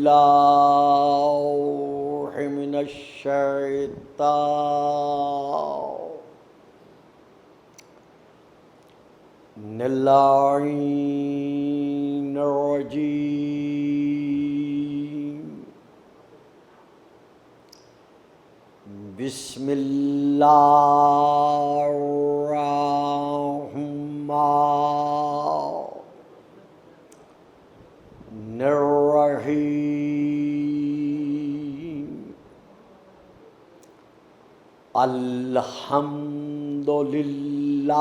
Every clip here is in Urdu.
باللہ من الشیطان اللعین الرجیم بسم اللہ الرحمن الرحیم الحمد للہ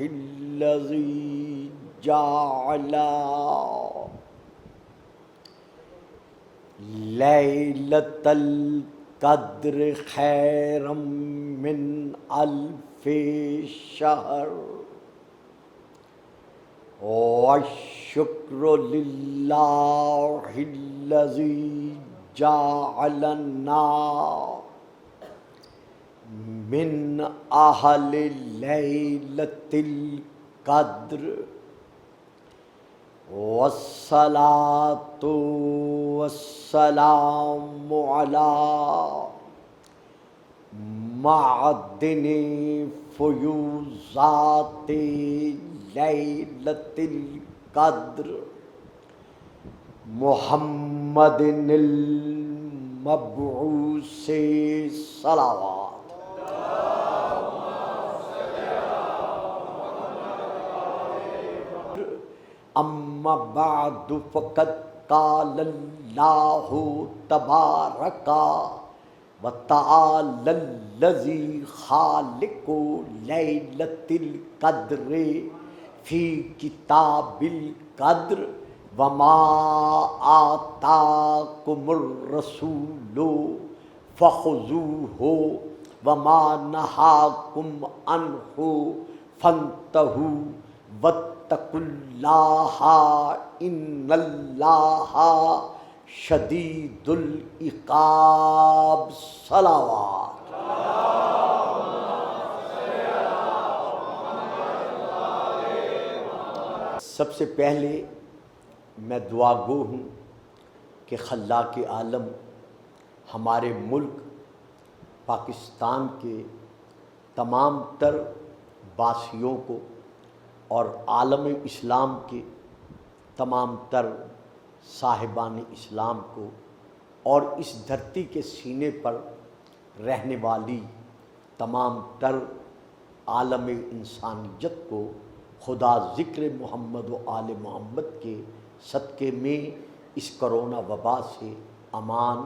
الذی جعل لیلۃ القدر خیرا من الف شہر والشکر للہ الذی جعلنا من اہل لیلۃ القدر والصلاۃ والسلام علی معدن فیوضات لیلۃ القدر محمد المبعوث صلوات اما بعد فقد قال اللہ تبارک وتعالی الذی خالق لیلۃ القدر فی کتاب القدر وما آتاکم الرسول فخذوہ وما نہاکم عنہ فانتہوا واتقوا اللہ ان اللہ شدید العقاب صلوات۔ سب سے پہلے میں دعا گو ہوں کہ خلاق عالم ہمارے ملک پاکستان کے تمام تر باسیوں کو اور عالم اسلام کے تمام تر صاحبان اسلام کو اور اس دھرتی کے سینے پر رہنے والی تمام تر عالم انسانیت کو خدا ذکر محمد و آل محمد کے صدقے میں اس کرونا وبا سے امان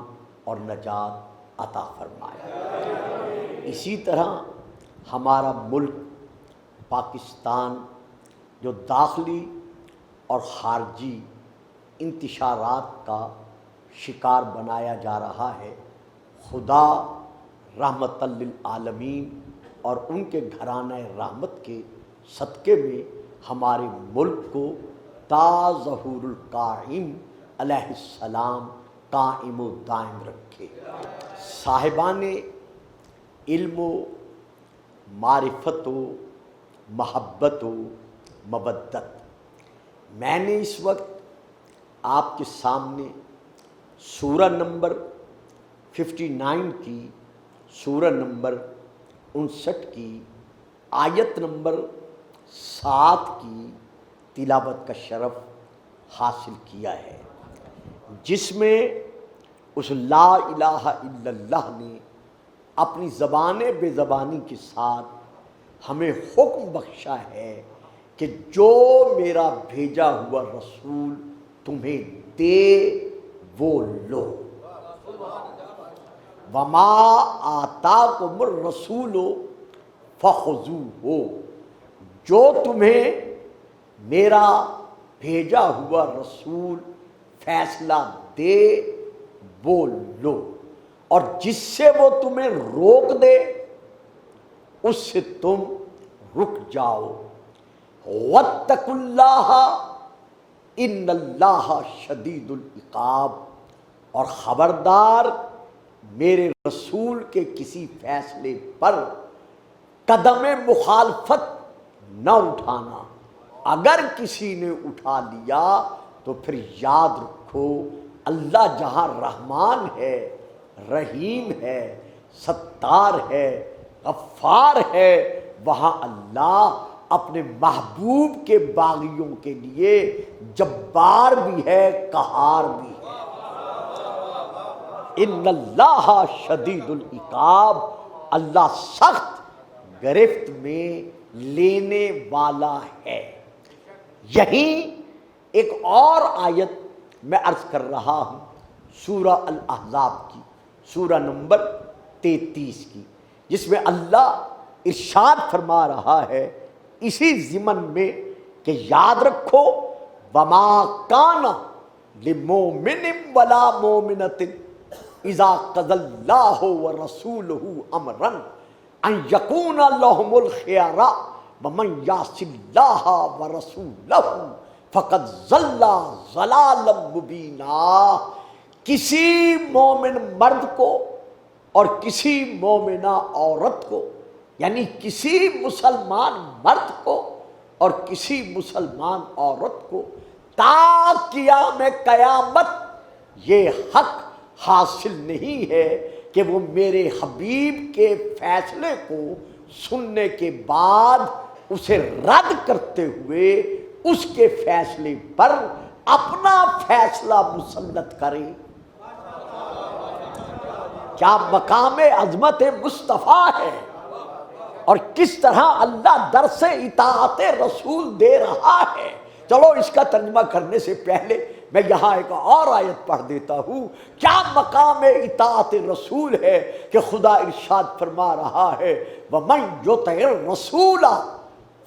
اور نجات عطا فرمائے۔ اسی طرح ہمارا ملک پاکستان جو داخلی اور خارجی انتشارات کا شکار بنایا جا رہا ہے، خدا رحمت للعالمین اور ان کے گھرانہ رحمت کے صدقے میں ہمارے ملک کو تا ظہور القائم علیہ السلام قائم و دائم رکھے۔ صاحبان علم و معرفت و محبت و مودت، میں نے اس وقت آپ کے سامنے سورہ نمبر 59 کی، سورہ نمبر 59 کی آیت نمبر 7 کی تلاوت کا شرف حاصل کیا ہے، جس میں اس لا الہ الا اللہ نے اپنی زبان بے زبانی کے ساتھ ہمیں حکم بخشا ہے کہ جو میرا بھیجا ہوا رسول تمہیں دے وہ لو، وما آتاکم الرسول فخذوہ، جو تمہیں میرا بھیجا ہوا رسول فیصلہ دے وہ لو، اور جس سے وہ تمہیں روک دے اس سے تم رک جاؤ۔ واتقوا اللہ ان اللہ شدید العقاب، اور خبردار میرے رسول کے کسی فیصلے پر قدم مخالفت نہ اٹھانا، اگر کسی نے اٹھا لیا تو پھر یاد رکھو اللہ جہاں رحمان ہے، رحیم ہے، ستار ہے، غفار ہے، وہاں اللہ اپنے محبوب کے باغیوں کے لیے جبار بھی ہے، قہار بھی ہے۔ ان اللہ شدید العقاب، اللہ سخت گرفت میں لینے والا ہے۔ یہیں ایک اور آیت میں عرض کر رہا ہوں، سورہ الاحزاب کی، سورہ نمبر 33 کی، جس میں اللہ ارشاد فرما رہا ہے اسی ضمن میں کہ یاد رکھو وما کان لمؤمن ولا مؤمنۃ اذا قضى اللہ ورسولہ امرا ان یکون لہم الخیارۃ ومن یعص اللہ ورسولہ فقد ضل ضلالا مبینا۔ کسی مومن مرد کو اور کسی مومنہ عورت کو، یعنی کسی مسلمان مرد کو اور کسی مسلمان عورت کو تا قیام قیامت یہ حق حاصل نہیں ہے کہ وہ میرے حبیب کے فیصلے کو سننے کے بعد اسے رد کرتے ہوئے اس کے فیصلے پر اپنا فیصلہ مسلط کرے۔ کیا مقام عظمت مصطفیٰ ہے، اور کس طرح اللہ درس اطاعت رسول دے رہا ہے۔ چلو اس کا ترجمہ کرنے سے پہلے میں یہاں ایک اور آیت پڑھ دیتا ہوں۔ کیا مقام اطاعت رسول ہے کہ خدا ارشاد فرما رہا ہے وَمَن يُطِعِ الرَّسُولَ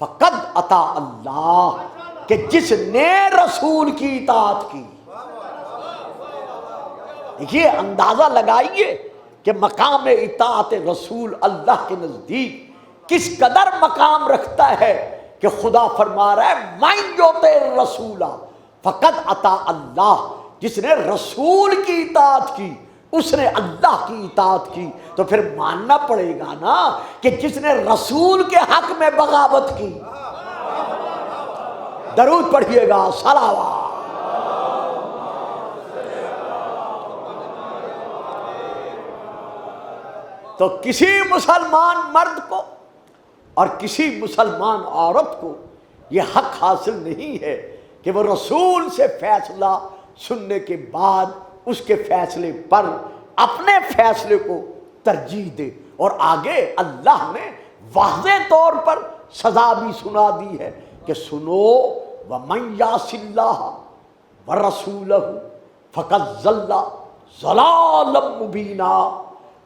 فَقَدْ أَطَاعَ اللَّهَ، کہ جس نے رسول کی اطاعت کی۔ دیکھیے، اندازہ لگائیے کہ مقام اطاعت رسول اللہ کے نزدیک کس قدر مقام رکھتا ہے کہ خدا فرما رہا ہے مَن يُطِعِ الرَّسُولَ فقد اطاع اللہ، جس نے رسول کی اطاعت کی اس نے اللہ کی اطاعت کی۔ تو پھر ماننا پڑے گا نا کہ جس نے رسول کے حق میں بغاوت کی۔ درود پڑھیے گا، صلوات۔ تو کسی مسلمان مرد کو اور کسی مسلمان عورت کو یہ حق حاصل نہیں ہے کہ وہ رسول سے فیصلہ سننے کے بعد اس کے فیصلے پر اپنے فیصلے کو ترجیح دے۔ اور آگے اللہ نے واضح طور پر سزا بھی سنا دی ہے کہ سنو وَمَن يَعْصِ اللَّهَ وَرَسُولَهُ فَقَدْ ضَلَّ ضَلَالًا مُبِينًا۔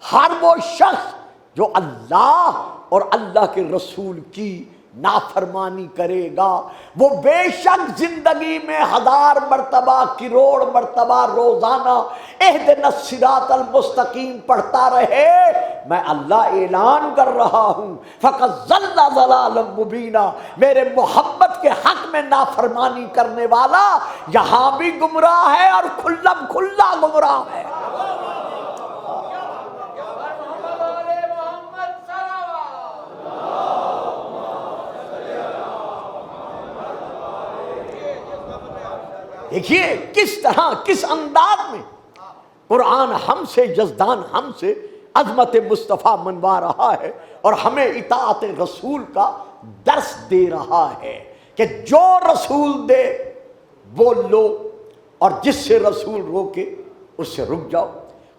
ہر وہ شخص جو اللہ اور اللہ کے رسول کی نافرمانی کرے گا وہ بے شک زندگی میں 1000 مرتبہ کروڑ مرتبہ روزانہ اہدنا الصراط المستقیم پڑھتا رہے، میں اللہ اعلان کر رہا ہوں فقط ضل ضلالا مبینا، میرے محمد کے حق میں نافرمانی کرنے والا یہاں بھی گمراہ ہے اور کھلم کھلا گمراہ ہے۔ دیکھیے کس طرح، کس انداز میں قرآن ہم سے، یزدان ہم سے عظمت مصطفیٰ منوا رہا ہے اور ہمیں اطاعت رسول کا درس دے رہا ہے کہ جو رسول دے وہ لو اور جس سے رسول روکے اس سے رک جاؤ۔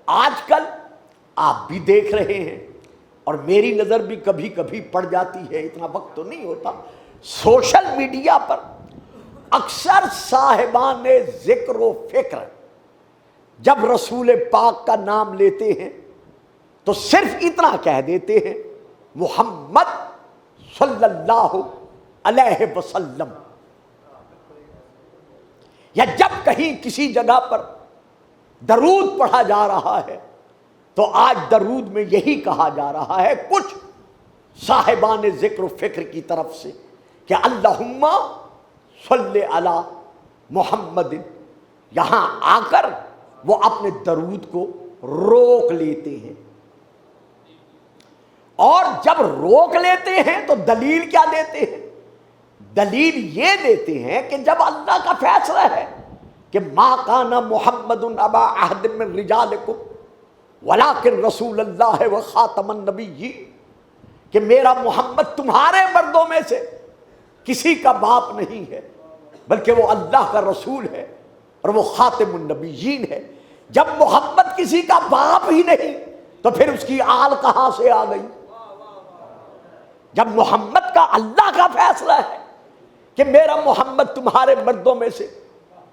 آج کل آپ بھی دیکھ رہے ہیں اور میری نظر بھی کبھی کبھی پڑ جاتی ہے، اتنا وقت تو نہیں ہوتا، سوشل میڈیا پر اکثر صاحبان ذکر و فکر جب رسول پاک کا نام لیتے ہیں تو صرف اتنا کہہ دیتے ہیں محمد صلی اللہ علیہ وسلم، یا جب کہیں کسی جگہ پر درود پڑھا جا رہا ہے تو آج درود میں یہی کہا جا رہا ہے کچھ صاحبان ذکر و فکر کی طرف سے کہ اللہم صلی علی محمد، یہاں آ کر وہ اپنے درود کو روک لیتے ہیں، اور جب روک لیتے ہیں تو دلیل کیا دیتے ہیں؟ دلیل یہ دیتے ہیں کہ جب اللہ کا فیصلہ ہے کہ ما کان محمد ابا احد من رجالکم ولکن رسول اللہ و خاتم النبیین، کہ میرا محمد تمہارے مردوں میں سے کسی کا باپ نہیں ہے بلکہ وہ اللہ کا رسول ہے اور وہ خاتم النبیین ہے۔ جب محمد کسی کا باپ ہی نہیں تو پھر اس کی آل کہاں سے آ گئی؟ جب محمد کا اللہ کا فیصلہ ہے کہ میرا محمد تمہارے مردوں میں سے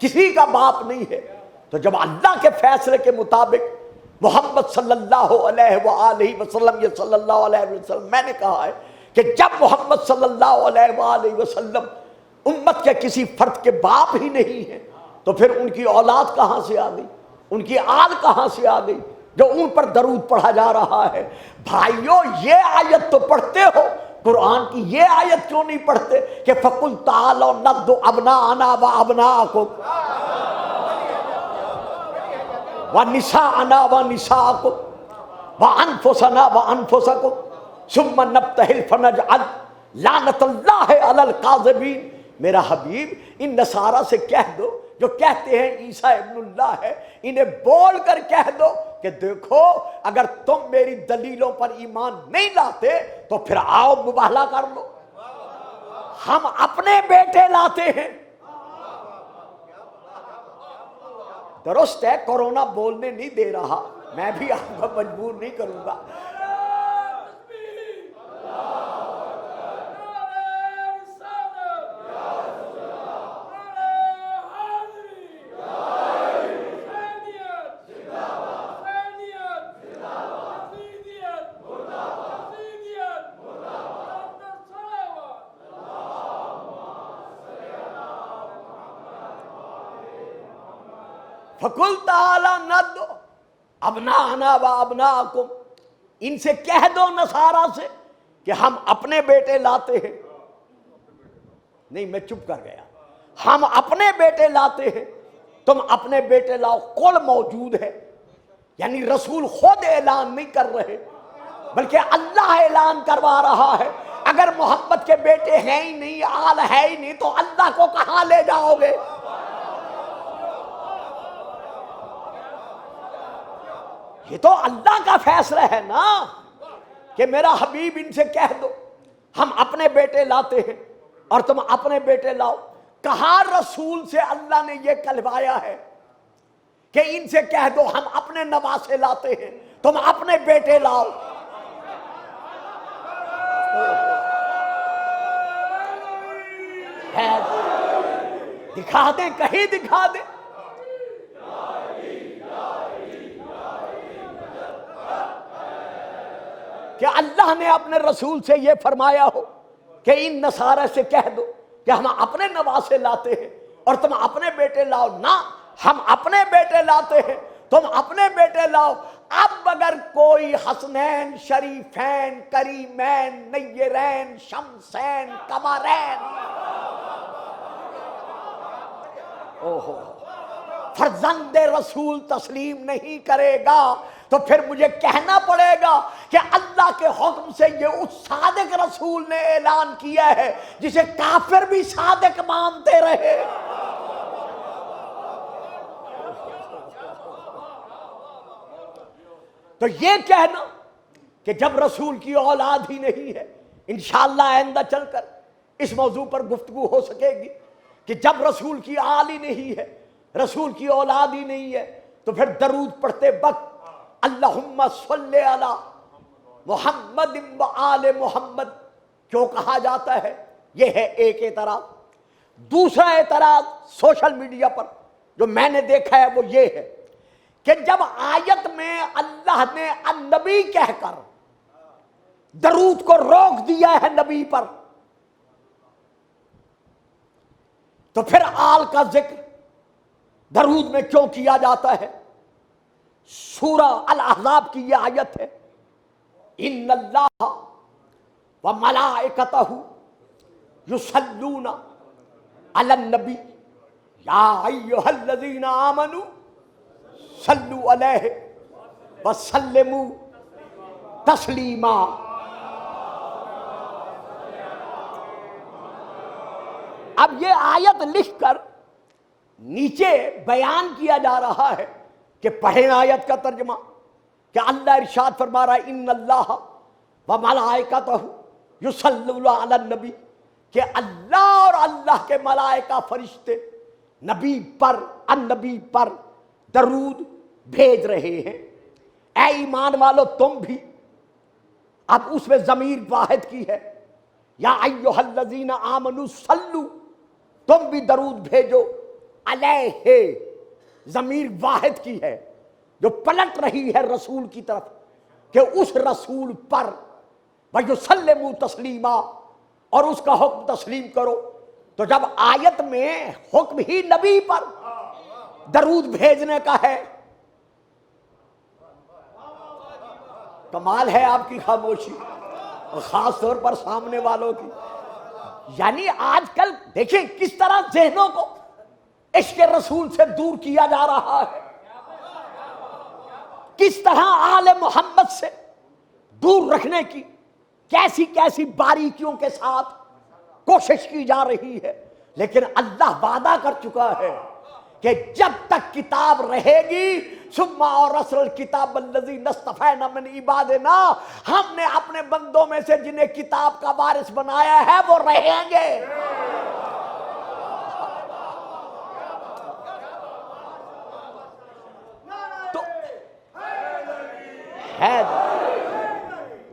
کسی کا باپ نہیں ہے، تو جب اللہ کے فیصلے کے مطابق محمد صلی اللہ علیہ وآلہ وسلم، یہ صلی اللہ علیہ وسلم میں نے کہا ہے کہ جب محمد صلی اللہ علیہ وآلہ وسلم امت کے کسی فرد کے باپ ہی نہیں ہے تو پھر ان کی اولاد کہاں سے آ گئی، ان کی آل کہاں سے آ گئی جو ان پر درود پڑھا جا رہا ہے؟ بھائیو یہ آیت تو پڑھتے ہو، قرآن کی یہ آیت کیوں نہیں پڑھتے کہ فَقُلْ تَعَالَوْا نَدْعُ أَبْنَاءَنَا وَأَبْنَاءَكُمْ وَنِسَاءَنَا وَنِسَاءَكُمْ وَأَنفُسَنَا وَأَنفُسَكُمْ ثُمَّ نَبْتَهِلْ فَنَجْعَلْ لَعْنَةَ اللَّهِ عَلَى الْكَاذِبِينَ۔ میرا حبیب ان نصارہ سے کہہ دو جو کہتے ہیں عیسیٰ ابن اللہ ہے، انہیں بول کر کہہ دو کہ دیکھو اگر تم میری دلیلوں پر ایمان نہیں لاتے تو پھر آؤ مباہلہ کر لو، ہم اپنے بیٹے لاتے ہیں۔ درست ہے کورونا بولنے نہیں دے رہا، میں بھی آپ کو مجبور نہیں کروں گا۔ فَقُلْ تَعَالَوْا نَدْعُ أَبْنَاءَنَا وَأَبْنَاءَكُمْ، ان سے کہہ دو نصارہ سے کہ ہم اپنے بیٹے لاتے ہیں۔ نہیں میں چپ کر گیا، ہم اپنے بیٹے لاتے ہیں، تم اپنے بیٹے لاؤ۔ قول موجود ہے، یعنی رسول خود اعلان نہیں کر رہے بلکہ اللہ اعلان کروا رہا ہے۔ اگر محمد کے بیٹے ہیں ہی نہیں، آل ہے ہی نہیں، تو اللہ کو کہاں لے جاؤ گے؟ یہ تو اللہ کا فیصلہ ہے نا کہ میرا حبیب ان سے کہہ دو ہم اپنے بیٹے لاتے ہیں اور تم اپنے بیٹے لاؤ۔ کہاں رسول سے اللہ نے یہ کہلوایا ہے کہ ان سے کہہ دو ہم اپنے نواسے لاتے ہیں تم اپنے بیٹے لاؤ؟ دکھا دیں، کہیں دکھا دیں۔ کہ اللہ نے اپنے رسول سے یہ فرمایا ہو کہ ان نصارہ سے کہہ دو کہ ہم اپنے نواسے لاتے ہیں اور تم اپنے بیٹے لاؤ؟ نہ، ہم اپنے بیٹے لاتے ہیں، تم اپنے بیٹے لاؤ۔ اب اگر کوئی حسنین، شریفین، کریمین، نیرین، شمسین، قمرین فرزند رسول تسلیم نہیں کرے گا تو پھر مجھے کہنا پڑے گا کہ اللہ کے حکم سے یہ اس صادق رسول نے اعلان کیا ہے جسے کافر بھی صادق مانتے رہے۔ تو یہ کہنا کہ جب رسول کی اولاد ہی نہیں ہے، انشاءاللہ آئندہ چل کر اس موضوع پر گفتگو ہو سکے گی کہ جب رسول کی آل ہی نہیں ہے، رسول کی اولاد ہی نہیں ہے، تو پھر درود پڑھتے وقت اللہم صلی علی محمد و آل محمد کیوں کہا جاتا ہے؟ یہ ہے ایک اعتراض۔ دوسرا اعتراض سوشل میڈیا پر جو میں نے دیکھا ہے وہ یہ ہے کہ جب آیت میں اللہ نے النبی کہہ کر درود کو روک دیا ہے نبی پر، تو پھر آل کا ذکر درود میں کیوں کیا جاتا ہے؟ سورہ الاحزاب کی یہ آیت ہے، ان اللہ و ملائکتہ یصلون علی النبی یا ایھا الذین آمنوا صلوا علیہ وسلموا تسلیما۔ اب یہ آیت لکھ کر نیچے بیان کیا جا رہا ہے کہ پڑھیں آیت کا ترجمہ کہ اللہ ارشاد فرما رہا ہے ان اللہ و ملائکتہ یصلون علی النبی، کہ اللہ اور اللہ کے ملائکہ فرشتے نبی پر، النبی پر درود بھیج رہے ہیں۔ اے ایمان والو تم بھی، اب اس میں ضمیر واحد کی ہے، یا ایھا الذین آمنوا صلو، تم بھی درود بھیجو علیہ، ضمیر واحد کی ہے جو پلٹ رہی ہے رسول کی طرف کہ اس رسول پر، وَيُسَلِّمُوا تسلیما، اور اس کا حکم تسلیم کرو۔ تو جب آیت میں حکم ہی نبی پر درود بھیجنے کا ہے، کمال ہے آپ کی خاموشی، اور خاص طور پر سامنے والوں کی۔ یعنی آج کل دیکھیں کس طرح ذہنوں کو عشق رسول سے دور کیا جا رہا ہے، کس طرح آل محمد سے دور رکھنے کی کیسی کیسی باریکیوں کے ساتھ کوشش کی جا رہی ہے، لیکن اللہ وعدہ کر چکا ہے کہ جب تک کتاب رہے گی، ثم اورثنا الکتاب الذی اصطفینا من عبادنا، ہم نے اپنے بندوں میں سے جنہیں کتاب کا وارث بنایا ہے وہ رہیں گے۔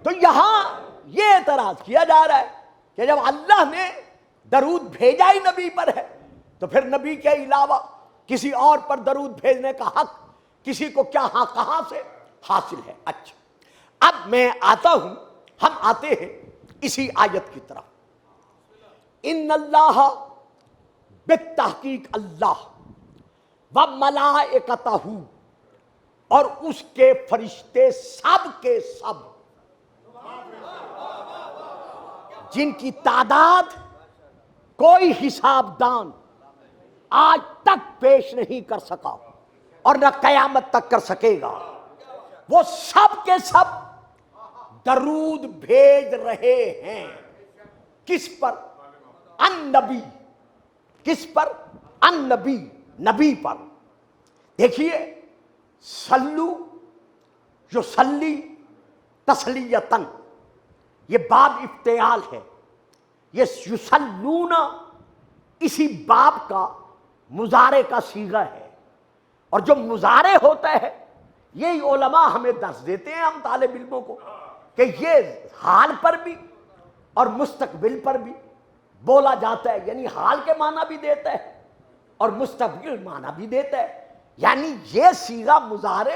تو یہاں یہ اعتراض کیا جا رہا ہے کہ جب اللہ نے درود بھیجا ہی نبی پر ہے تو پھر نبی کے علاوہ کسی اور پر درود بھیجنے کا حق کسی کو کیا کہاں سے حاصل ہے؟ اچھا، اب میں آتا ہوں، ہم آتے ہیں اسی آیت کی طرف۔ ان اللہ، بالتحقیق اللہ، و ملائکتہ، اور اس کے فرشتے سب کے سب، جن کی تعداد کوئی حساب دان آج تک پیش نہیں کر سکا اور نہ قیامت تک کر سکے گا، وہ سب کے سب درود بھیج رہے ہیں۔ کس پر؟ النبی۔ کس پر؟ النبی، نبی پر۔ دیکھیے، صلو یصلی تسلیتن، یہ باب افتعال ہے، یہ یصلون اسی باب کا مضارع کا صیغہ ہے، اور جو مضارع ہوتا ہے یہی علماء ہمیں درس دیتے ہیں ہم طالب علموں کو کہ یہ حال پر بھی اور مستقبل پر بھی بولا جاتا ہے، یعنی حال کے معنی بھی دیتا ہے اور مستقبل معنی بھی دیتا ہے، یعنی یہ صیغہ مضارع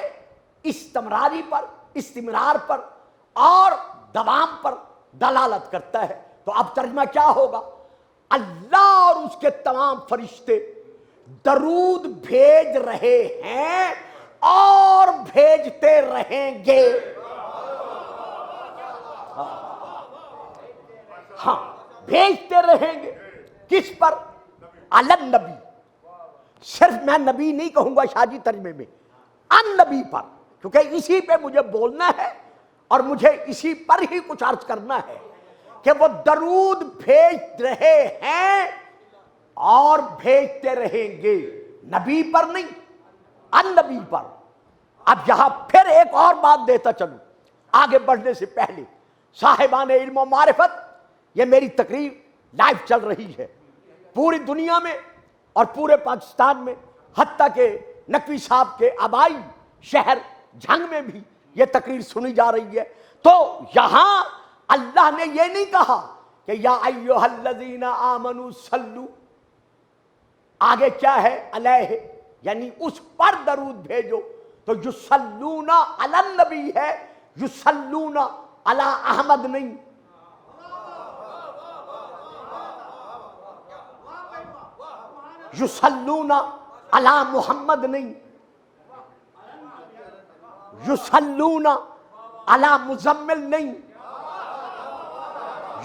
استمراری پر، استمرار پر اور دوام پر دلالت کرتا ہے۔ تو اب ترجمہ کیا ہوگا؟ اللہ اور اس کے تمام فرشتے درود بھیج رہے ہیں اور بھیجتے رہیں گے۔ ہاں، بھیجتے رہیں گے۔ کس پر؟ علی النبی، صرف میں نبی نہیں کہوں گا شاہ جی ترجمے میں، النبی پر، کیونکہ اسی پہ مجھے بولنا ہے اور مجھے اسی پر ہی کچھ عرض کرنا ہے کہ وہ درود بھیج رہے ہیں اور بھیجتے رہیں گے، نبی پر نہیں، النبی پر۔ اب یہاں پھر ایک اور بات دیتا چلوں آگے بڑھنے سے پہلے، صاحبان علم و معرفت، یہ میری تقریر لائیو چل رہی ہے پوری دنیا میں اور پورے پاکستان میں، حتیٰ کہ نقوی صاحب کے آبائی شہر جھنگ میں بھی یہ تقریر سنی جا رہی ہے۔ تو یہاں اللہ نے یہ نہیں کہا کہ یا ایھا الذین آمنوا صلو، آگے کیا ہے؟ علیہ، یعنی اس پر درود بھیجو، تو یصلون علی النبی ہے، یصلون علی احمد نہیں۔ یصلون علی محمد نہیں، یصلون علی مزمل نہیں،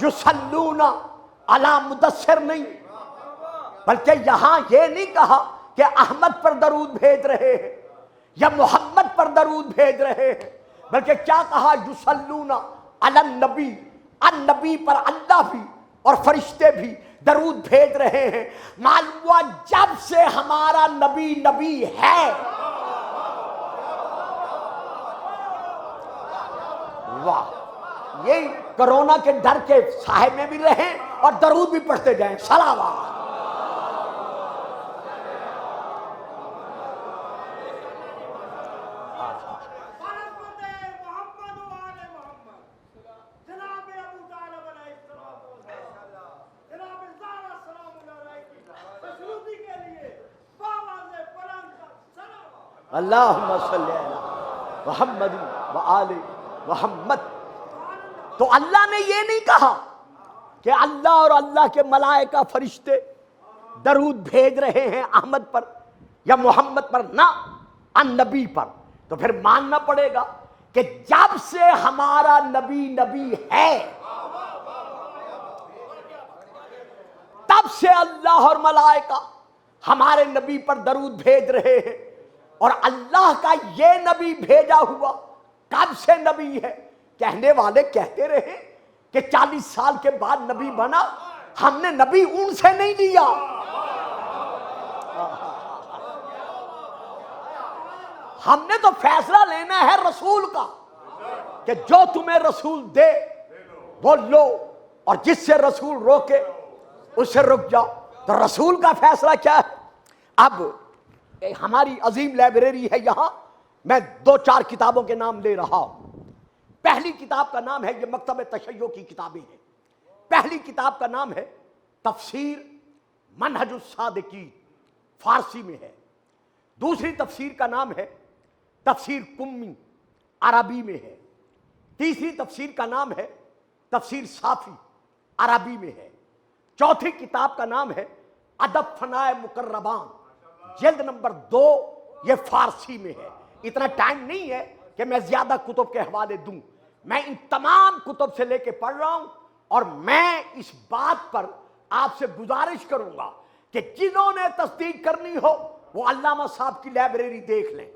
یصلون علی مدثر نہیں، بلکہ یہاں یہ نہیں کہا کہ احمد پر درود بھیج رہے ہیں یا محمد پر درود بھیج رہے ہیں، بلکہ کیا کہا؟ یصلون علی النبی، النبی پر اللہ بھی اور فرشتے بھی درود بھیج رہے ہیں، معلوم ہوا جب سے ہمارا نبی نبی ہے، واہ، یہی کرونا کے ڈر کے سائے میں بھی رہیں اور درود بھی پڑھتے جائیں، صلوات۔ اللہم صلی علی محمد وآل محمد۔ تو اللہ نے یہ نہیں کہا کہ اللہ اور اللہ کے ملائکہ فرشتے درود بھیج رہے ہیں احمد پر یا محمد پر، نہ، ان نبی پر۔ تو پھر ماننا پڑے گا کہ جب سے ہمارا نبی نبی ہے تب سے اللہ اور ملائکہ ہمارے نبی پر درود بھیج رہے ہیں، اور اللہ کا یہ نبی بھیجا ہوا کب سے نبی ہے؟ کہنے والے کہتے رہے کہ 40 سال کے بعد نبی بنا، ہم نے نبی ان سے نہیں لیا، ہم نے تو فیصلہ لینا ہے رسول کا کہ جو تمہیں رسول دے وہ لو، اور جس سے رسول روکے اس سے رک جاؤ۔ تو رسول کا فیصلہ کیا ہے؟ اب ہماری عظیم لائبریری ہے، یہاں میں 2-4 کتابوں کے نام لے رہا ہوں۔ پہلی کتاب کا نام ہے، یہ مکتب تشیع کی کتابیں ہیں، پہلی کتاب کا نام ہے تفسیر منہج الصادقین، فارسی میں ہے۔ دوسری تفسیر کا نام ہے تفسیر قمی، عربی میں ہے۔ تیسری تفسیر کا نام ہے تفسیر صافی، عربی میں ہے۔ چوتھی کتاب کا نام ہے ادب فنائے مقربان، جلد نمبر 2، یہ فارسی میں ہے۔ اتنا ٹائم نہیں ہے کہ میں زیادہ کتب کے حوالے دوں، میں ان تمام کتب سے لے کے پڑھ رہا ہوں، اور میں اس بات پر آپ سے گزارش کروں گا کہ جنہوں نے تصدیق کرنی ہو وہ علامہ صاحب کی لائبریری دیکھ لیں۔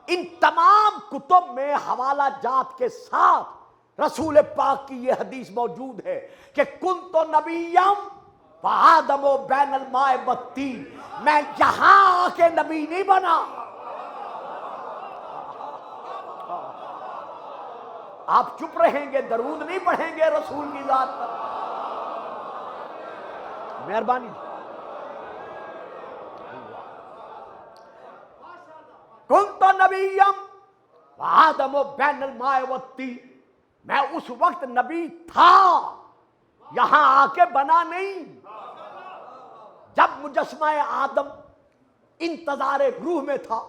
ان تمام کتب میں حوالہ جات کے ساتھ رسول پاک کی یہ حدیث موجود ہے کہ کنت نبیم وآدم بین الماء والطین، میں یہاں آ کے نبی نہیں بنا۔ آپ چپ رہیں گے، درود نہیں پڑھیں گے رسول کی ذات پر، مہربانی۔ کنت نبیم وآدم بین الماء والطین، میں اس وقت نبی تھا، یہاں آ کے بنا نہیں۔ جب مجسمہ آدم انتظار روح میں تھا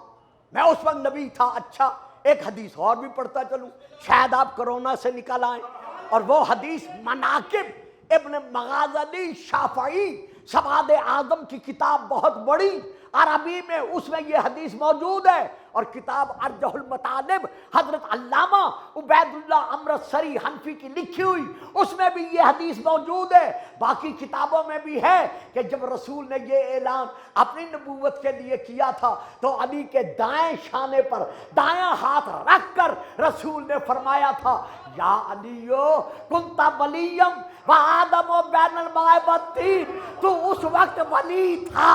میں اس وقت نبی تھا۔ اچھا، ایک حدیث اور بھی پڑھتا چلوں، شاید آپ کرونا سے نکل آئیں، اور وہ حدیث مناقب ابن مغازلی شافعی، سواد اعظم کی کتاب بہت بڑی عربی میں، اس میں یہ حدیث موجود ہے، اور کتاب ارجح المطالب حضرت علامہ عبید اللہ امرتسری حنفی کی لکھی ہوئی، اس میں بھی یہ حدیث موجود ہے۔ باقی کتابوں میں بھی ہے کہ جب رسول نے یہ اعلان اپنی نبوت کے لیے کیا تھا تو علی کے دائیں شانے پر دایاں ہاتھ رکھ کر رسول نے فرمایا تھا، یا علیو کنت ولیم وآدم بین الماء والطین، تو اس وقت ولی تھا۔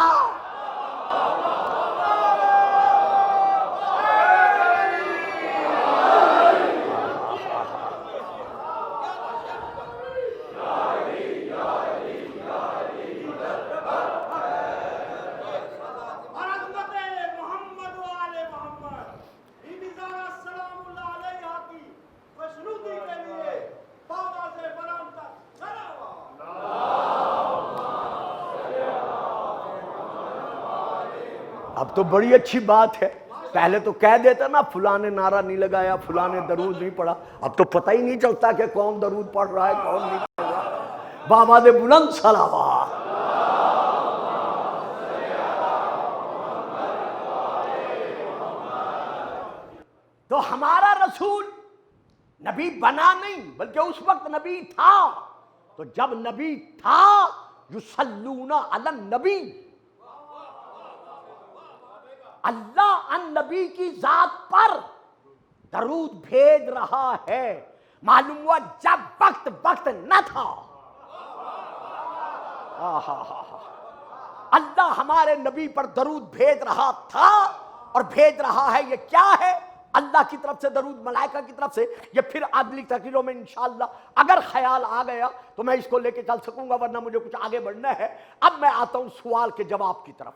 اب تو بڑی اچھی بات ہے، پہلے تو کہہ دیتا نا فلاں نے نعرہ نہیں لگایا، فلاں نے درود نہیں پڑھا، اب تو پتہ ہی نہیں چلتا کہ کون درود پڑھ رہا ہے کون نہیں پڑھ رہا۔ بآواز بلند صلوات۔ تو ہمارا رسول نبی بنا نہیں بلکہ اس وقت نبی تھا، تو جب نبی تھا یصلون علی النبی، اللہ ان نبی کی ذات پر درود بھیج رہا ہے۔ معلوم ہوا جب وقت نہ تھا اللہ ہمارے نبی پر درود بھیج رہا تھا اور بھیج رہا ہے. یہ کیا ہے؟ اللہ کی طرف سے درود، ملائکہ کی طرف سے. یہ پھر اگلی تقریروں میں انشاءاللہ اگر خیال آ گیا تو میں اس کو لے کے چل سکوں گا، ورنہ مجھے کچھ آگے بڑھنا ہے. اب میں آتا ہوں سوال کے جواب کی طرف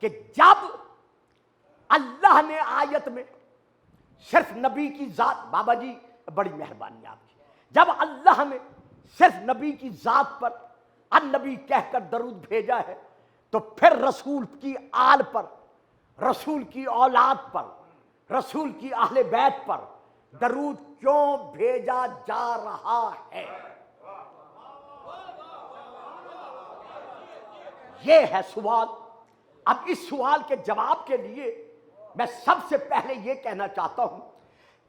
کہ جب اللہ نے آیت میں صرف نبی کی ذات، بابا جی بڑی مہربانی آپ کی، جب اللہ نے صرف نبی کی ذات پر النبی کہہ کر درود بھیجا ہے تو پھر رسول کی آل پر، رسول کی اولاد پر، رسول کی اہل بیت پر درود کیوں بھیجا جا رہا ہے؟ یہ ہے سوال. اب اس سوال کے جواب کے لیے میں سب سے پہلے یہ کہنا چاہتا ہوں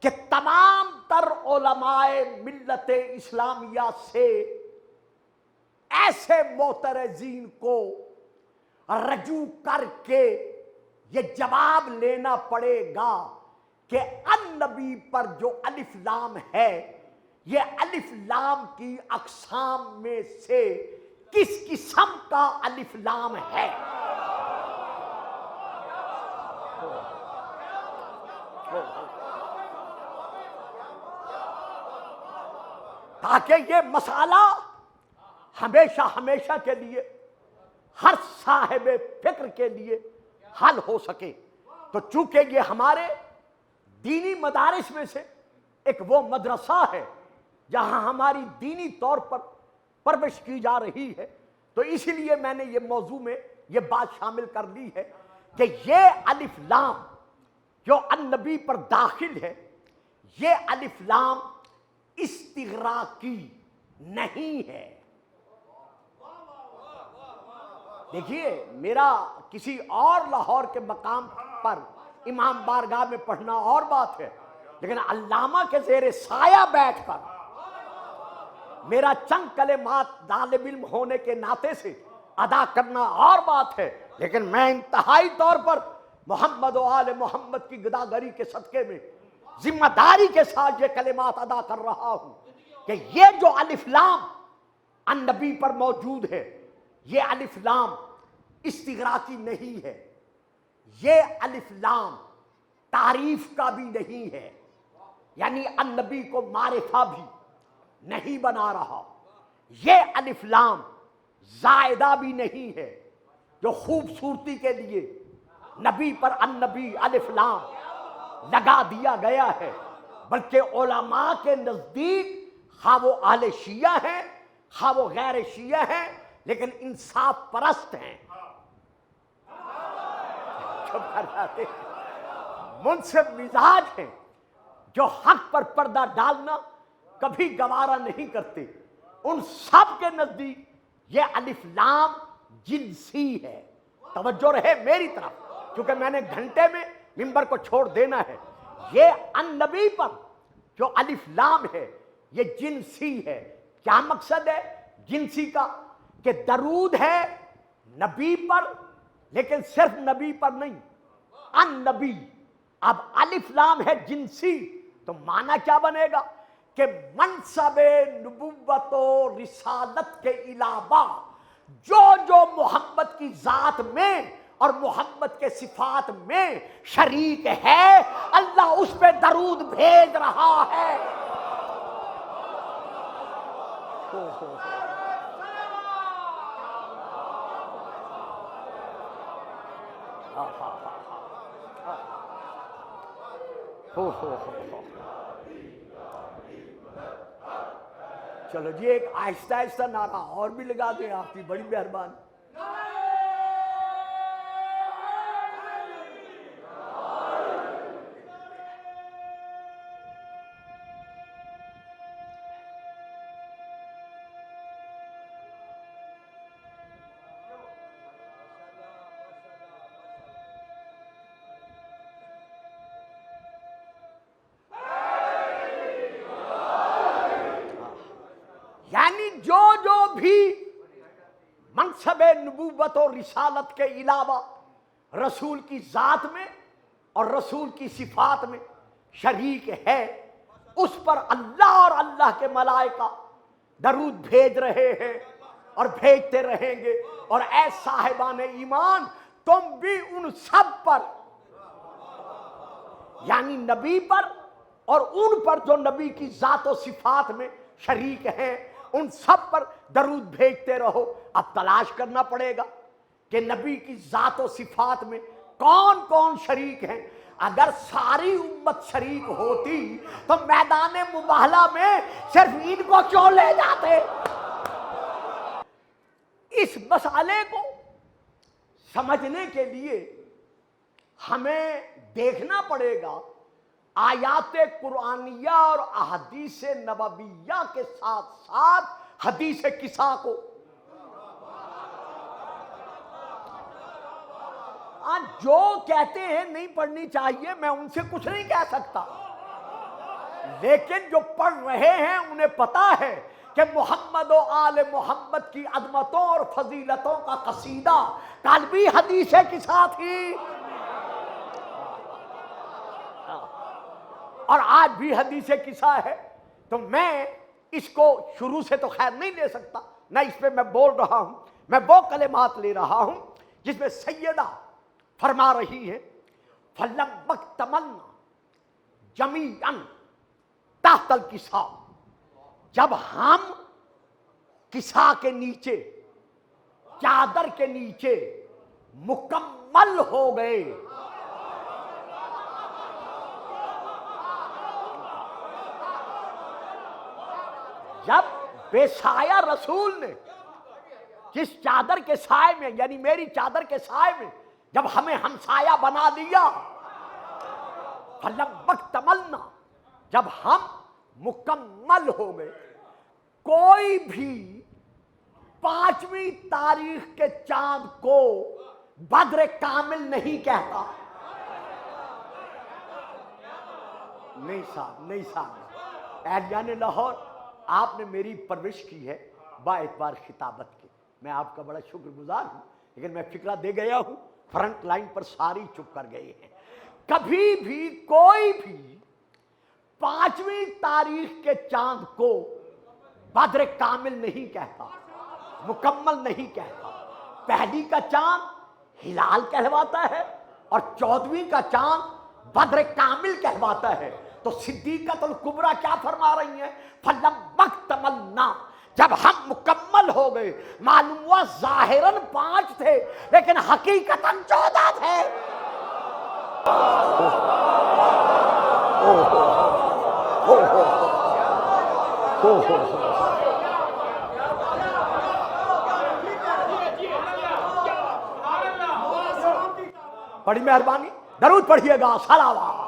کہ تمام تر علماء ملت اسلامیہ سے ایسے معترضین کو رجوع کر کے یہ جواب لینا پڑے گا کہ النبی پر جو الف لام ہے، یہ الف لام کی اقسام میں سے کس قسم کا الف لام ہے؟ تاکہ یہ مسئلہ ہمیشہ ہمیشہ کے لیے ہر صاحب فکر کے لیے حل ہو سکے. تو چونکہ یہ ہمارے دینی مدارس میں سے ایک وہ مدرسہ ہے جہاں ہماری دینی طور پر پرورش کی جا رہی ہے، تو اسی لیے میں نے یہ موضوع میں یہ بات شامل کر لی ہے کہ یہ الف لام جو النبی پر داخل ہے، یہ الف لام استغراقی نہیں ہے. دیکھیے، میرا کسی اور لاہور کے مقام پر امام بارگاہ میں پڑھنا اور بات ہے، لیکن علامہ کے زیر سایہ بیٹھ کر میرا چند کلمات طالب علم ہونے کے ناطے سے ادا کرنا اور بات ہے. لیکن میں انتہائی طور پر محمد و آل محمد کی گداگری کے صدقے میں ذمہ داری کے ساتھ یہ کلمات ادا کر رہا ہوں کہ یہ جو الف لام النبی پر موجود ہے، یہ الف لام استغراقی نہیں ہے، یہ الف لام تعریف کا بھی نہیں ہے، یعنی النبی کو معرفہ بھی نہیں بنا رہا. یہ الف لام زائدہ بھی نہیں ہے جو خوبصورتی کے لیے نبی پر النبی الف لام لگا دیا گیا ہے، بلکہ علماء کے نزدیک خواہ وہ اہل شیعہ ہیں خواہ وہ غیر شیعہ ہیں لیکن انصاف پرست ہیں، منصف مزاج ہیں، جو حق پر پردہ ڈالنا کبھی گوارا نہیں کرتے. ان سب کے نزدیک یہ الف لام جنسی ہے. توجہ رہے میری طرف، کیونکہ میں نے گھنٹے میں ممبر کو چھوڑ دینا ہے. یہ النبی پر جو الف لام ہے یہ جنسی ہے. کیا مقصد ہے جنسی کا؟ کہ درود ہے نبی پر، لیکن صرف نبی پر نہیں، النبی. اب الف لام ہے جنسی تو معنی کیا بنے گا کہ منصب نبوت و رسالت کے علاوہ جو جو محمد کی ذات میں اور محمد کے صفات میں شریک ہے، اللہ اس پہ درود بھیج رہا ہے. چلو جی ایک آہستہ آہستہ نعرہ اور بھی لگا دیں، آپ کی بڑی مہربانی. یعنی جو جو بھی منصب نبوت اور رسالت کے علاوہ رسول کی ذات میں اور رسول کی صفات میں شریک ہے، اس پر اللہ اور اللہ کے ملائکہ درود بھیج رہے ہیں. اور بھیجتے رہیں گے، اور اے صاحبان ایمان تم بھی ان سب پر، یعنی نبی پر اور ان پر جو نبی کی ذات و صفات میں شریک ہیں، ان سب پر درود بھیجتے رہو۔ اب تلاش کرنا پڑے گا کہ نبی کی ذات و صفات میں کون کون شریک ہیں۔ اگر ساری امت شریک ہوتی تو میدان مباہلہ میں صرف ان کو کیوں لے جاتے؟ اس مسئلے کو سمجھنے کے لیے ہمیں دیکھنا پڑے گا آیات قرآنیہ اور احادیث نبویہ کے ساتھ ساتھ حدیث قصہ کو۔ جو کہتے ہیں نہیں پڑھنی چاہیے، میں ان سے کچھ نہیں کہہ سکتا، لیکن جو پڑھ رہے ہیں انہیں پتا ہے کہ محمد و آل محمد کی عظمتوں اور فضیلتوں کا قصیدہ کل بھی حدیث قصہ تھی اور آج بھی حدیث قصہ ہے۔ تو میں اس کو شروع سے تو خیر نہیں لے سکتا، نہ اس پہ میں بول رہا ہوں، میں وہ کلمات لے رہا ہوں جس میں سیدہ فرما رہی ہے فَلَمَّا اكْتَمَلْنَا جَمِيعًا تحت الکساء، جب ہم کساء کے نیچے، چادر کے نیچے مکمل ہو گئے، جب بے سایہ رسول نے جس چادر کے سائے میں، یعنی میری چادر کے سائے میں جب ہمیں ہمسایہ بنا دیا، فَلَمَّا اكْتَمَلْنَا، جب ہم مکمل ہو گئے، کوئی بھی 5ویں تاریخ کے چاند کو بدر کامل نہیں کہتا۔ نہیں صاحب، نہیں صاحب، اہلیان لاہور، آپ نے میری پرورش کی ہے با اعتبار خطابت کی، میں آپ کا بڑا شکر گزار ہوں، لیکن میں فکرہ دے گیا ہوں، فرنٹ لائن پر ساری چپ کر گئے ہیں۔ کبھی بھی کوئی بھی 5ویں تاریخ کے چاند کو بدر کامل نہیں کہتا، مکمل نہیں کہتا۔ پہلی کا چاند ہلال کہلواتا ہے اور 14ویں کا چاند بدر کامل کہلواتا ہے۔ تو صدیقۃ الکبریٰ کیا فرما رہی ہیں؟ فَلَمَّا اكْتَمَلْنَا، جب ہم مکمل ہو گئے، معلوم ہوا ظاہراً 5 تھے لیکن حقیقتاً 14 تھے۔ بڑی مہربانی، درود پڑھیے گا، صلوات۔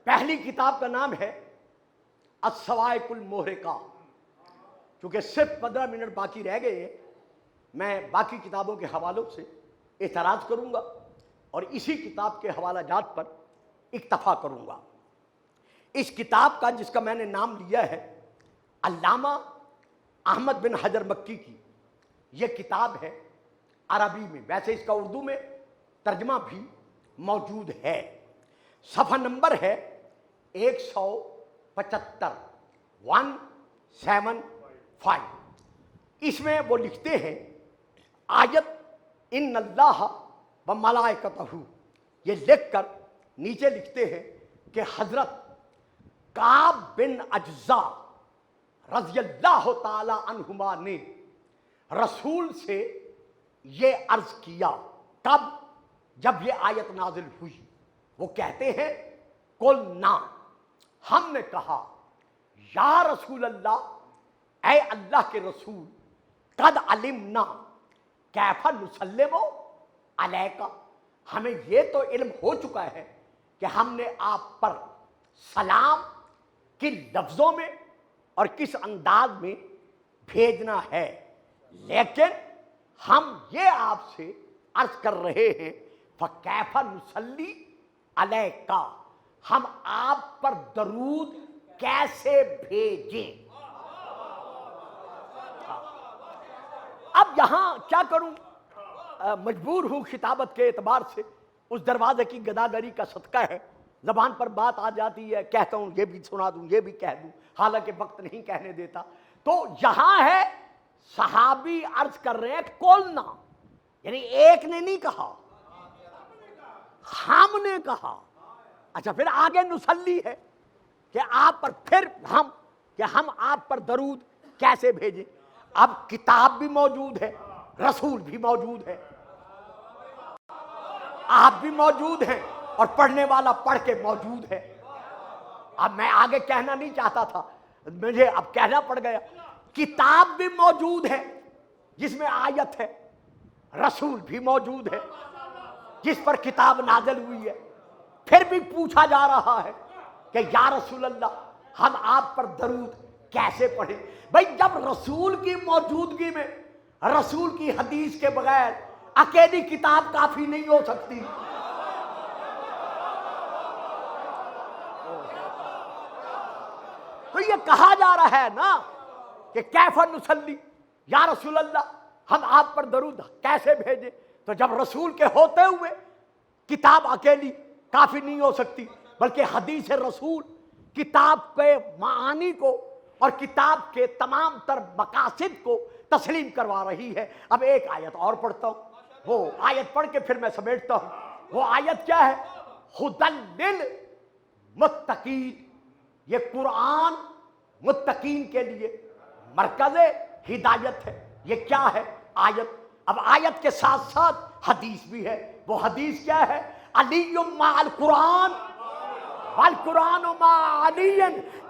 پہلی کتاب کا نام ہے الصواعق المحرقہ۔ چونکہ صرف 15 منٹ باقی رہ گئے ہیں، میں باقی کتابوں کے حوالوں سے اعتراض کروں گا اور اسی کتاب کے حوالہ جات پر اکتفا کروں گا۔ اس کتاب کا، جس کا میں نے نام لیا ہے علامہ احمد بن حجر مکی کی، یہ کتاب ہے عربی میں، ویسے اس کا اردو میں ترجمہ بھی موجود ہے۔ صفحہ نمبر ہے 175، 175۔ اس میں وہ لکھتے ہیں آیت ان اللہ و ملائکتہ، یہ لکھ کر نیچے لکھتے ہیں کہ حضرت کعب بن اجزا رضی اللہ تعالی عنہما نے رسول سے یہ عرض کیا۔ کب؟ جب یہ آیت نازل ہوئی۔ وہ کہتے ہیں قلنا، ہم نے کہا یا رسول اللہ، اے اللہ کے رسول، قد علمنا کیف نسلم علیکا، ہمیں یہ تو علم ہو چکا ہے کہ ہم نے آپ پر سلام کن لفظوں میں اور کس انداز میں بھیجنا ہے، لیکن ہم یہ آپ سے عرض کر رہے ہیں فکیف نصلی علیکا، ہم آپ پر درود کیسے بھیجیں۔ اب یہاں کیا کروں، مجبور ہوں خطابت کے اعتبار سے، اس دروازے کی گداگری کا صدقہ ہے زبان پر بات آ جاتی ہے، کہتا ہوں یہ بھی سنا دوں، یہ بھی کہہ دوں، حالانکہ وقت نہیں کہنے دیتا۔ تو یہاں ہے صحابی عرض کر رہے ہیں قلنا، یعنی ایک نے نہیں کہا، ہم نے کہا۔ اچھا پھر آگے نصلی ہے کہ آپ پر پھر ہم آپ پر درود کیسے بھیجیں۔ اب کتاب بھی موجود ہے، رسول بھی موجود ہے، آپ بھی موجود ہیں، اور پڑھنے والا پڑھ کے موجود ہے۔ اب میں آگے کہنا نہیں چاہتا تھا، مجھے اب کہنا پڑ گیا۔ کتاب بھی موجود ہے جس میں آیت ہے، رسول بھی موجود ہے جس پر کتاب نازل ہوئی ہے۔ پھر بھی پوچھا جا رہا ہے کہ یا رسول اللہ ہم آپ پر درود کیسے پڑھیں؟ بھئی جب رسول کی موجودگی میں رسول کی حدیث کے بغیر اکیلی کتاب کافی نہیں ہو سکتی۔ تو یہ کہا جا رہا ہے نا کہ کیف نصلی، یا رسول اللہ ہم آپ پر درود کیسے بھیجیں؟ تو جب رسول کے ہوتے ہوئے کتاب اکیلی کافی نہیں ہو سکتی، بلکہ حدیث رسول کتاب کے معانی کو اور کتاب کے تمام تر مقاصد کو تسلیم کروا رہی ہے۔ اب ایک آیت اور پڑھتا ہوں، وہ آیت پڑھ کے پھر میں سمیٹتا ہوں۔ وہ آیت کیا ہے؟ ھدی للمتقین، یہ قرآن متقین کے لیے مرکز ہدایت ہے۔ یہ کیا ہے آیت؟ اب آیت کے ساتھ ساتھ حدیث بھی ہے۔ وہ حدیث کیا ہے؟ علی مع القرآن والقرآن مع علی،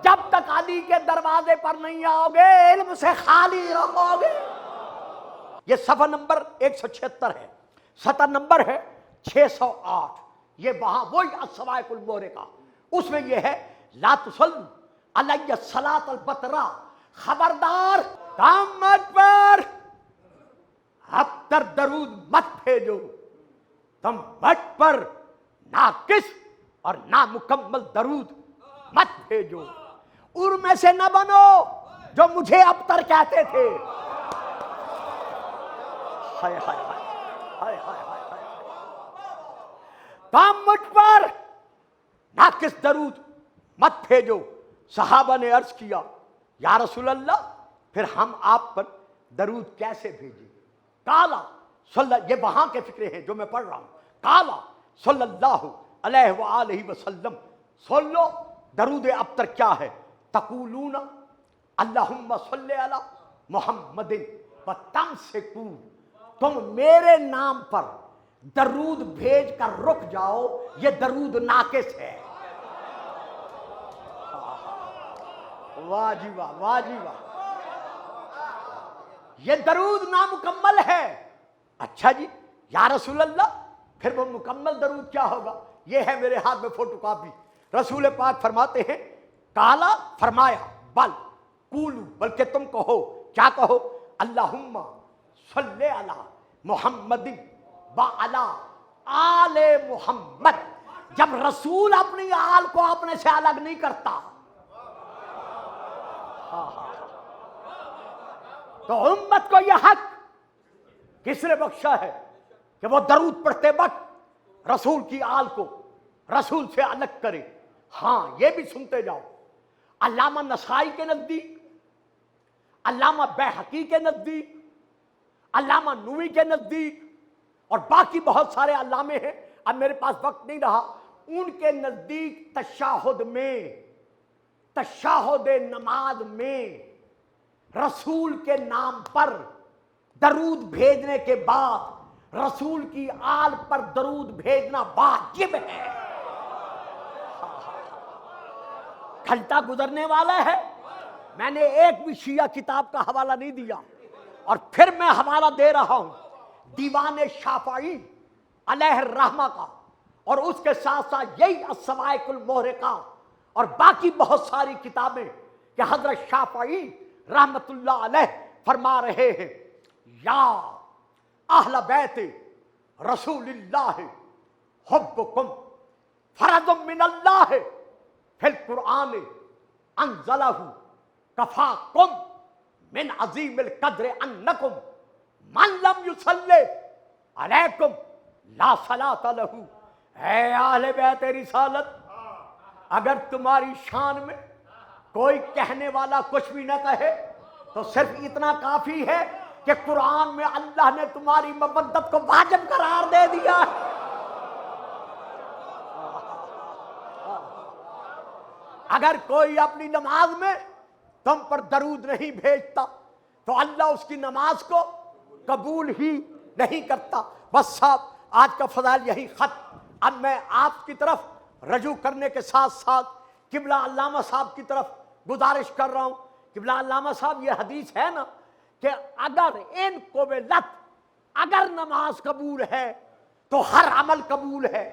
جب تک علی کے دروازے پر نہیں آؤ گے علم سے خالی رہو گے۔ یہ صفحہ نمبر 176 ہے، سطر نمبر ہے 608۔ یہ وہاں وہی الصواعق المحرقہ، اس میں یہ ہے لا تصلوا علی الصلاۃ البترا، خبردار تم مجھ پر ابتر درود مت بھیجو، تم مجھ پر ناقص اور نامکمل درود مت بھیجو، ان میں سے نہ بنو جو مجھے ابتر کہتے تھے۔ ہائے ہائے ہائے ہائے ہائے ہائے، تم مجھ پر ناقص درود مت بھیجو۔ صحابہ نے عرض کیا یا رسول اللہ پھر ہم آپ پر درود کیسے بھیجیں؟ کالا صلی، یہ وہاں کے فکرے ہیں جو میں پڑھ رہا ہوں۔ کالا صلی اللہ علیہ وآلہ وسلم، سن لو درود ابتر کیا ہے۔ تقولون اللہم صلی علی محمد وتمسکون، تم میرے نام پر درود بھیج کر رک جاؤ، یہ درود ناقص ہے۔ واہ جی واہ، واہ جی واہ، یہ درود نامکمل ہے۔ اچھا جی یا رسول اللہ پھر وہ مکمل درود کیا ہوگا؟ یہ ہے میرے ہاتھ میں فوٹو کاپی۔ رسول پاک فرماتے ہیں کالا، فرمایا بل قولو، بلکہ تم کہو، کیا کہو؟ اللہم صلی علی محمد وعلی آل محمد۔ جب رسول اپنی آل کو اپنے سے الگ نہیں کرتا تو امت کو یہ حق کس نے بخشا ہے کہ وہ درود پڑھتے وقت رسول کی آل کو رسول سے الگ کرے؟ ہاں یہ بھی سنتے جاؤ، علامہ نسائی کے نزدیک، علامہ بیہقی کے نزدیک، علامہ نووی کے نزدیک، اور باقی بہت سارے علامے ہیں، اب میرے پاس وقت نہیں رہا، ان کے نزدیک تشہد میں، تشہد نماز میں رسول کے نام پر درود بھیجنے کے بعد رسول کی آل پر درود بھیجنا واجب ہے۔ گھنٹہ گزرنے والا ہے، میں نے ایک بھی شیعہ کتاب کا حوالہ نہیں دیا، اور پھر میں حوالہ دے رہا ہوں دیوان شافعی علیہ الرحمہ کا، اور اس کے ساتھ ساتھ یہی الصواعق المحرقہ اور باقی بہت ساری کتابیں کہ حضرت شافعی رحمت اللہ علیہ فرما رہے ہیں یا اہل بیت رسول اللہ حبکم فرض من اللہ فی القرآن انزلہ کفاکم من عظیم القدر انکم من لم یصلی علیکم لا صلاۃ لہ۔ اے اہل بیت رسالت، اگر تمہاری شان میں کوئی کہنے والا کچھ بھی نہ کہے تو صرف اتنا کافی ہے کہ قرآن میں اللہ نے تمہاری مودت کو واجب قرار دے دیا ہے۔ اگر کوئی اپنی نماز میں تم پر درود نہیں بھیجتا تو اللہ اس کی نماز کو قبول ہی نہیں کرتا۔ بس صاحب آج کا فضائل یہی خط۔ اب میں آپ کی طرف رجوع کرنے کے ساتھ ساتھ قبلہ علامہ صاحب کی طرف گزارش کر رہا ہوں۔ قبلہ علامہ صاحب یہ حدیث ہے نا کہ اگر ان قبلت، اگر نماز قبول ہے تو ہر عمل قبول ہے۔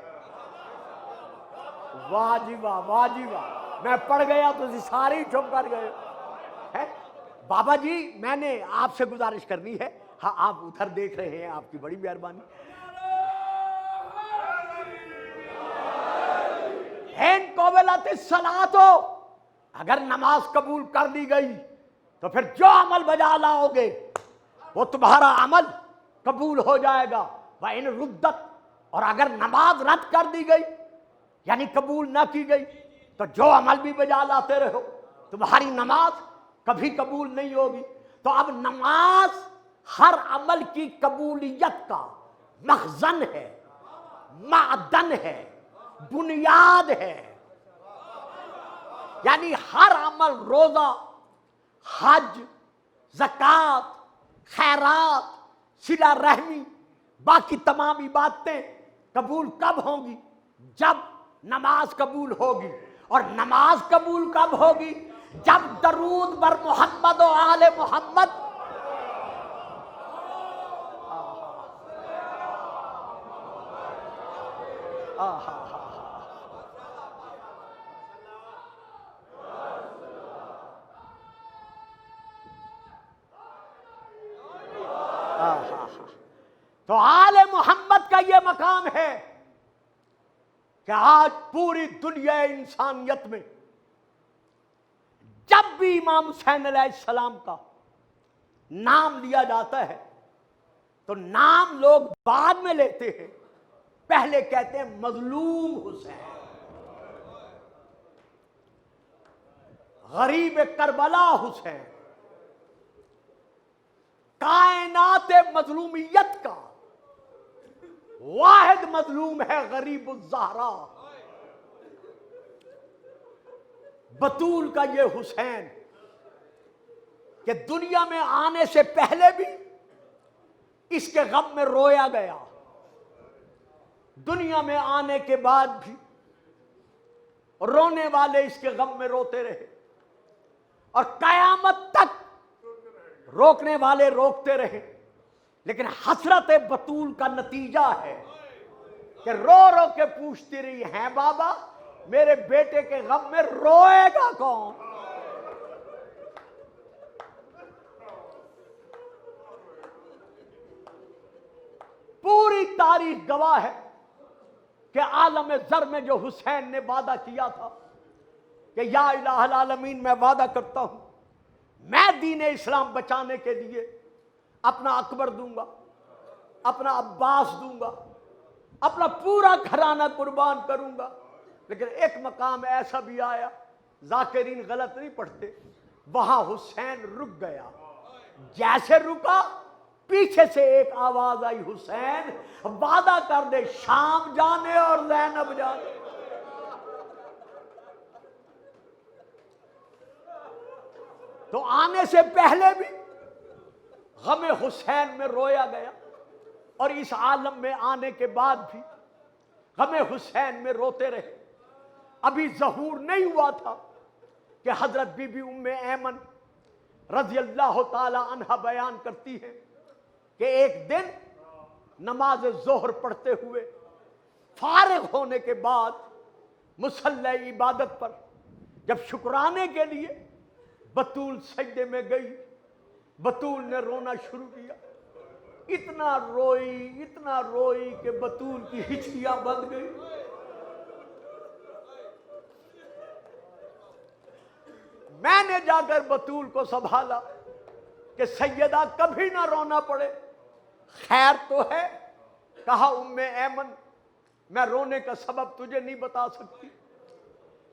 واہ جی واہ، واہ جی واہ، میں پڑھ گیا تو سارے چپ کر گئے ہیں۔ بابا جی میں نے آپ سے گزارش کرنی ہے، ہاں آپ ادھر دیکھ رہے ہیں، آپ کی بڑی مہربانی۔ ان قبلت الصلاۃ، اگر نماز قبول کر دی گئی تو پھر جو عمل بجا لاؤ گے وہ تمہارا عمل قبول ہو جائے گا۔ وَإِن رُدَّتْ، اور اگر نماز رد کر دی گئی یعنی قبول نہ کی گئی تو جو عمل بھی بجا لاتے رہو تمہاری نماز کبھی قبول نہیں ہوگی۔ تو اب نماز ہر عمل کی قبولیت کا مخزن ہے، معدن ہے، بنیاد ہے۔ یعنی ہر عمل، روزہ، حج، زکوٰۃ، خیرات، صلہ رحمی، باقی تمام عبادتیں قبول کب ہوں گی؟ جب نماز قبول ہوگی۔ اور نماز قبول کب ہوگی؟ جب درود بر محمد و آل محمد تو آل محمد کا یہ مقام ہے کہ آج پوری دنیا انسانیت میں جب بھی امام حسین علیہ السلام کا نام لیا جاتا ہے تو نام لوگ بعد میں لیتے ہیں، پہلے کہتے ہیں مظلوم حسین، غریب کربلا حسین، کائنات مظلومیت کا واحد مظلوم ہے غریب الزہرا، بطول کا یہ حسین کہ دنیا میں آنے سے پہلے بھی اس کے غم میں رویا گیا، دنیا میں آنے کے بعد بھی رونے والے اس کے غم میں روتے رہے، اور قیامت تک روکنے والے روکتے رہے۔ لیکن حسرت بطول کا نتیجہ ہے کہ رو رو کے پوچھتی رہی ہیں بابا میرے بیٹے کے غم میں روئے گا کون؟ پوری تاریخ گواہ ہے کہ عالم زر میں جو حسین نے وعدہ کیا تھا کہ یا الہ العالمین میں وعدہ کرتا ہوں میں دین اسلام بچانے کے لیے اپنا اکبر دوں گا، اپنا عباس دوں گا، اپنا پورا گھرانہ قربان کروں گا۔ لیکن ایک مقام ایسا بھی آیا، ذاکرین غلط نہیں پڑھتے، وہاں حسین رک گیا، جیسے رکا پیچھے سے ایک آواز آئی حسین وعدہ کر دے شام جانے اور زینب جانے۔ تو آنے سے پہلے بھی غم حسین میں رویا گیا، اور اس عالم میں آنے کے بعد بھی غم حسین میں روتے رہے۔ ابھی ظہور نہیں ہوا تھا کہ حضرت بی بی ام ایمن رضی اللہ تعالی عنہ بیان کرتی ہے کہ ایک دن نماز ظہر پڑھتے ہوئے فارغ ہونے کے بعد مصلی عبادت پر جب شکرانے کے لیے بطول سجدے میں گئی، بطول نے رونا شروع کیا، اتنا روئی کہ بطول کی ہچکیاں بند گئی۔ میں نے جا کر بطول کو سنبھالا کہ سیدہ کبھی نہ رونا پڑے، خیر تو ہے؟ کہا ام ایمن میں رونے کا سبب تجھے نہیں بتا سکتی۔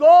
2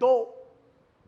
2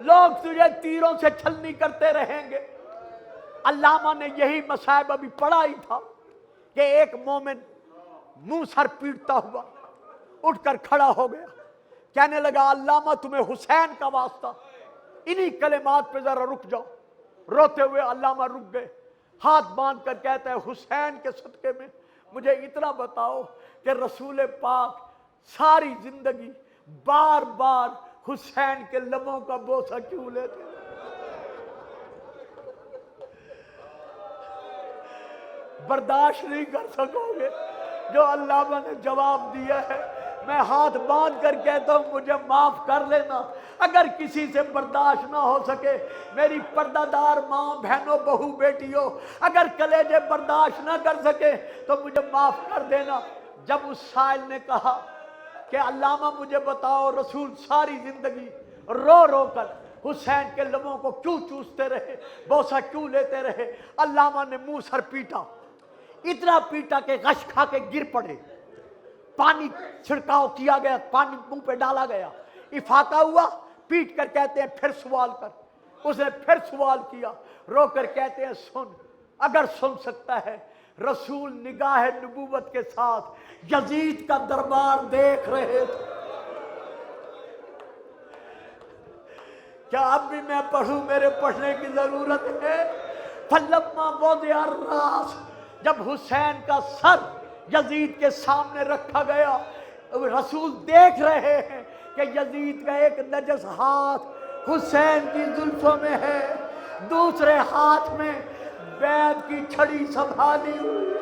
لوگ تجھے تیروں سے چھلنی کرتے رہیں گے۔ علامہ نے یہی مصائب ابھی پڑھا ہی تھا کہ ایک مومن منہ سر پیٹتا ہوا اٹھ کر کھڑا ہو گیا، کہنے لگا علامہ تمہیں حسین کا واسطہ انہی کلمات پہ ذرا رک جاؤ۔ روتے ہوئے علامہ رک گئے، ہاتھ باندھ کر کہتا ہے حسین کے صدقے میں مجھے اتنا بتاؤ کہ رسول پاک ساری زندگی بار بار حسین کے لبوں کا بوسہ کیوں لیتے؟ برداشت نہیں کر سکو گے جو علامہ نے جواب دیا ہے۔ میں ہاتھ باندھ کر کہتا ہوں مجھے معاف کر لینا، اگر کسی سے برداشت نہ ہو سکے، میری پردہ دار ماں بہنوں بہو بیٹیوں، اگر کلیجے برداشت نہ کر سکے تو مجھے معاف کر دینا۔ جب اس سائل نے کہا کہ علامہ مجھے بتاؤ رسول ساری زندگی رو رو کر حسین کے لبوں کو کیوں چوستے رہے، بوسہ کیوں لیتے رہے؟ علامہ نے منہ سر پیٹا، اتنا پیٹا کہ غش کھا کے گر پڑے، پانی چھڑکاؤ کیا گیا، پانی منہ پہ ڈالا گیا، افاقہ ہوا، پیٹ کر کہتے ہیں پھر سوال کر۔ اس نے پھر سوال کیا، رو کر کہتے ہیں سن، اگر سن سکتا ہے، رسول نگاہ نبوت کے ساتھ یزید کا دربار دیکھ رہے تھے۔ کیا اب بھی میں پڑھوں؟ میرے پڑھنے کی ضرورت ہے۔ فلما وضع الراس، جب حسین کا سر یزید کے سامنے رکھا گیا، رسول دیکھ رہے ہیں کہ یزید کا ایک نجس ہاتھ حسین کی زلفوں میں ہے، دوسرے ہاتھ میں بیعت کی چھڑی سنبھالی ہوئی۔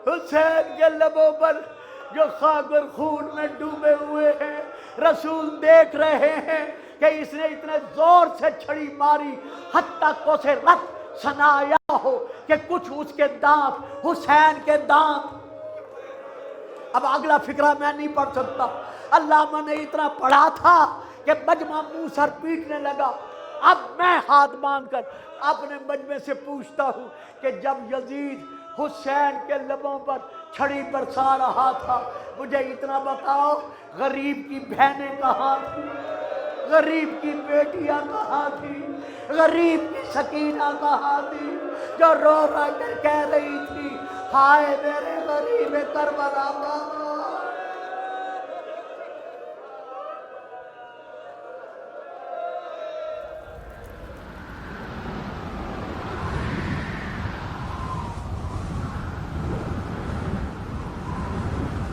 حسین کے لبوں پر جو خاک اور خون میں ڈوبے ہوئے ہیں، رسول دیکھ رہے ہیں کہ اس نے اتنے زور سے چھڑی ماری حتیٰ کہ اسے رت سنایا ہو کہ کچھ اس کے دانت حسین کے دانت۔ اب اگلا فقرہ میں نہیں پڑھ سکتا، علامہ نے اتنا پڑھا تھا کہ مجمع منہ سر پیٹنے لگا۔ اب میں ہاتھ باندھ کر اپنے مجمع سے پوچھتا ہوں کہ جب یزید حسین کے لبوں پر چھڑی برسا رہا تھا، مجھے اتنا بتاؤ غریب کی بہنیں کہاں تھی؟ غریب کی بیٹیاں کہاں تھی؟ غریب کی سکینہ کہاں تھی جو رو رو کر کہہ رہی تھی ہائے میرے غریب کربلا بابا؟